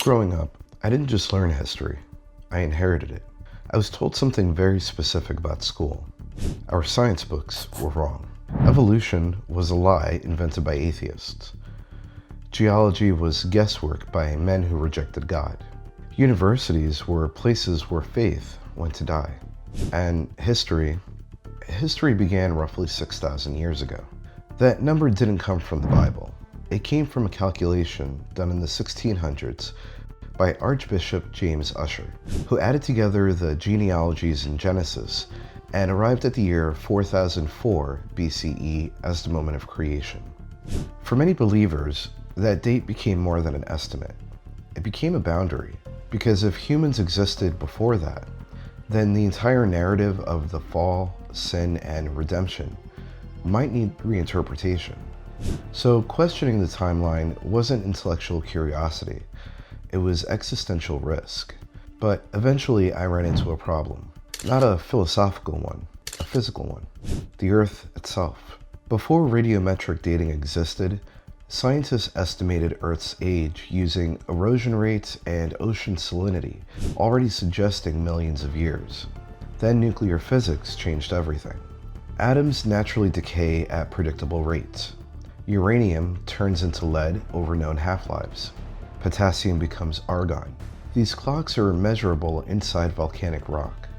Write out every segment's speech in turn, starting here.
Growing up, I didn't just learn history, I inherited it. I was told something very specific about school. Our science books were wrong. Evolution was a lie invented by atheists. Geology was guesswork by men who rejected God. Universities were places where faith went to die. And history began roughly 6,000 years ago. That number didn't come from the Bible. It came from a calculation done in the 1600s by Archbishop James Ussher, who added together the genealogies in Genesis and arrived at the year 4004 BCE as the moment of creation. For many believers, that date became more than an estimate. It became a boundary, because if humans existed before that, then the entire narrative of the fall, sin, and redemption might need reinterpretation. So questioning the timeline wasn't intellectual curiosity, it was existential risk. But eventually I ran into a problem. Not a philosophical one, a physical one. The Earth itself. Before radiometric dating existed, scientists estimated Earth's age using erosion rates and ocean salinity, already suggesting millions of years. Then nuclear physics changed everything. Atoms naturally decay at predictable rates. Uranium turns into lead over known half-lives. Potassium becomes argon. These clocks are measurable inside volcanic rock.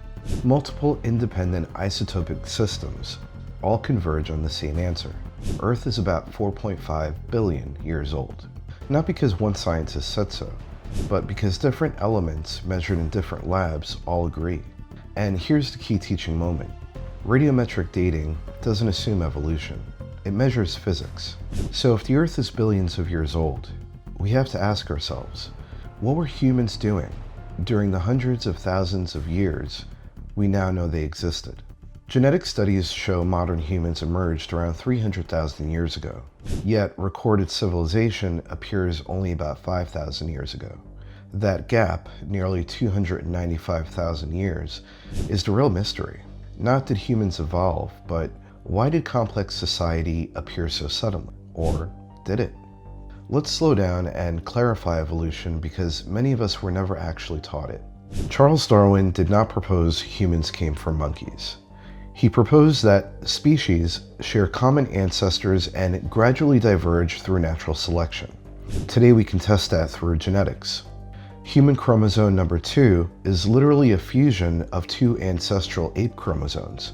Multiple independent isotopic systems all converge on the same answer. Earth is about 4.5 billion years old. Not because one scientist said so, but because different elements measured in different labs all agree. And here's the key teaching moment. Radiometric dating doesn't assume evolution. It measures physics. So if the Earth is billions of years old, we have to ask ourselves, what were humans doing during the hundreds of thousands of years we now know they existed? Genetic studies show modern humans emerged around 300,000 years ago, yet recorded civilization appears only about 5,000 years ago. That gap, nearly 295,000 years, is the real mystery. Not did humans evolve, but why did complex society appear so suddenly? Or did it? Let's slow down and clarify evolution because many of us were never actually taught it. Charles Darwin did not propose humans came from monkeys. He proposed that species share common ancestors and gradually diverge through natural selection. Today we can test that through genetics. Human chromosome number 2 is literally a fusion of two ancestral ape chromosomes,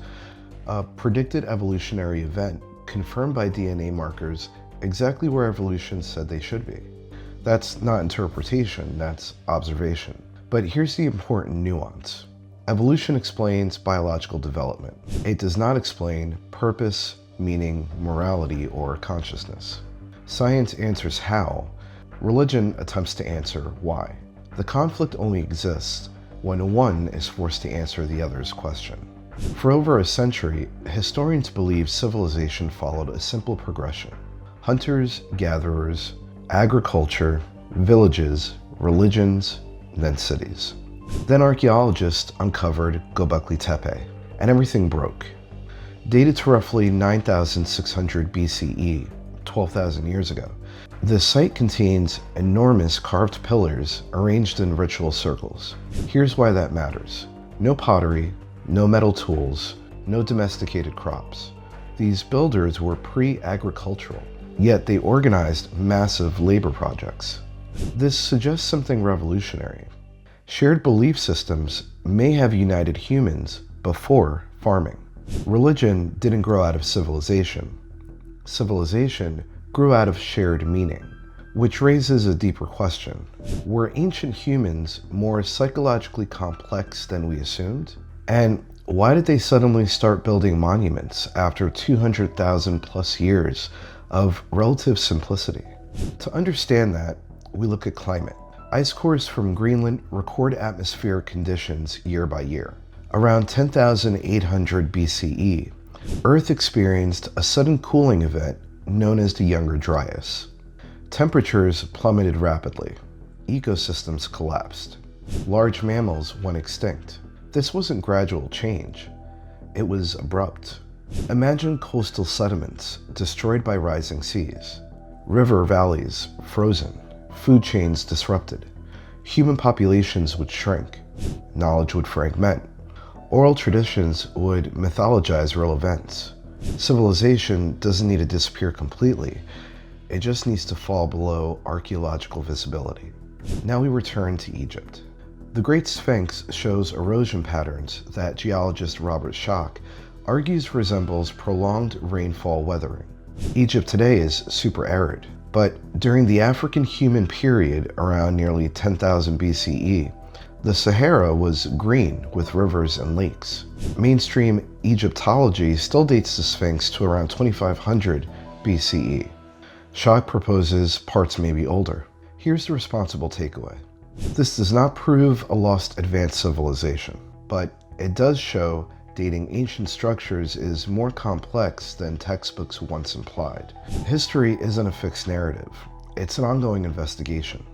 a predicted evolutionary event confirmed by DNA markers exactly where evolution said they should be. That's not interpretation, that's observation. But here's the important nuance. Evolution explains biological development. It does not explain purpose, meaning, morality, or consciousness. Science answers how. Religion attempts to answer why. The conflict only exists when one is forced to answer the other's question. For over a century, historians believe civilization followed a simple progression. Hunters, gatherers, agriculture, villages, religions, then cities. Then archaeologists uncovered Göbekli Tepe, and everything broke. Dated to roughly 9,600 BCE, 12,000 years ago, the site contains enormous carved pillars arranged in ritual circles. Here's why that matters. No pottery, no metal tools, no domesticated crops. These builders were pre-agricultural, yet they organized massive labor projects. This suggests something revolutionary. Shared belief systems may have united humans before farming. Religion didn't grow out of civilization. Civilization grew out of shared meaning, which raises a deeper question. Were ancient humans more psychologically complex than we assumed? And why did they suddenly start building monuments after 200,000 plus years of relative simplicity? To understand that, we look at climate. Ice cores from Greenland record atmospheric conditions year by year. Around 10,800 BCE, Earth experienced a sudden cooling event known as the Younger Dryas. Temperatures plummeted rapidly. Ecosystems collapsed. Large mammals went extinct. This wasn't gradual change. It was abrupt. Imagine coastal sediments destroyed by rising seas. River valleys frozen. Food chains disrupted. Human populations would shrink, knowledge would fragment, oral traditions would mythologize real events. Civilization doesn't need to disappear completely, it just needs to fall below archaeological visibility. Now we return to Egypt. The Great Sphinx shows erosion patterns that geologist Robert Schoch argues resembles prolonged rainfall weathering. Egypt today is super arid, but during the African human period around nearly 10,000 BCE, the Sahara was green with rivers and lakes. Mainstream Egyptology still dates the Sphinx to around 2500 BCE. Schoch proposes parts may be older. Here's the responsible takeaway. This does not prove a lost advanced civilization, but it does show dating ancient structures is more complex than textbooks once implied. History isn't a fixed narrative, it's an ongoing investigation.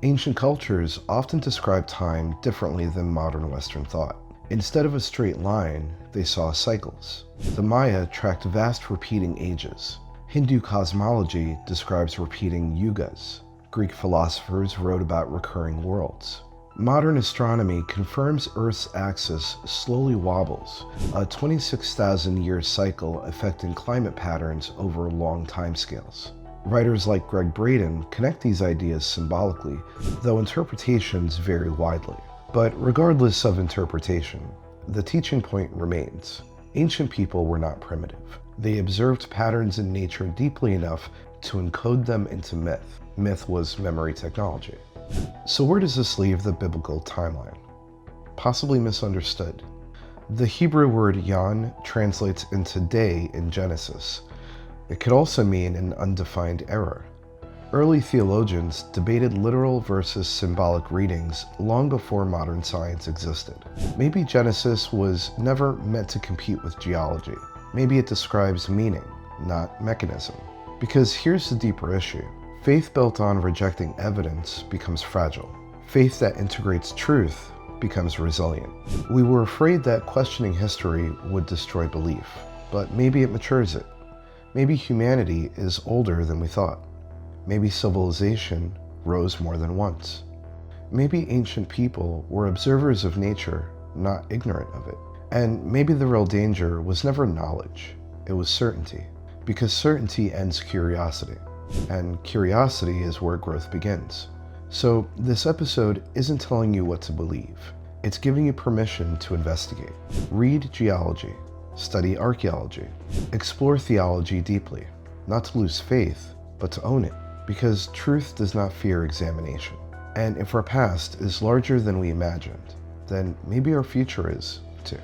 Ancient cultures often describe time differently than modern Western thought. Instead of a straight line, they saw cycles. The Maya tracked vast repeating ages. Hindu cosmology describes repeating yugas. Greek philosophers wrote about recurring worlds. Modern astronomy confirms Earth's axis slowly wobbles, a 26,000-year cycle affecting climate patterns over long timescales. Writers like Greg Braden connect these ideas symbolically, though interpretations vary widely. But regardless of interpretation, the teaching point remains. Ancient people were not primitive. They observed patterns in nature deeply enough to encode them into myth. Myth was memory technology. So where does this leave the biblical timeline? Possibly misunderstood. The Hebrew word yon translates into day in Genesis. It could also mean an undefined era. Early theologians debated literal versus symbolic readings long before modern science existed. Maybe Genesis was never meant to compete with geology. Maybe it describes meaning, not mechanism. Because here's the deeper issue. Faith built on rejecting evidence becomes fragile. Faith that integrates truth becomes resilient. We were afraid that questioning history would destroy belief, but maybe it matures it. Maybe humanity is older than we thought. Maybe civilization rose more than once. Maybe ancient people were observers of nature, not ignorant of it. And maybe the real danger was never knowledge, it was certainty. Because certainty ends curiosity, and curiosity is where growth begins. So this episode isn't telling you what to believe, it's giving you permission to investigate. Read geology, study archaeology, explore theology deeply, not to lose faith, but to own it, because truth does not fear examination. And if our past is larger than we imagined, then maybe our future is too.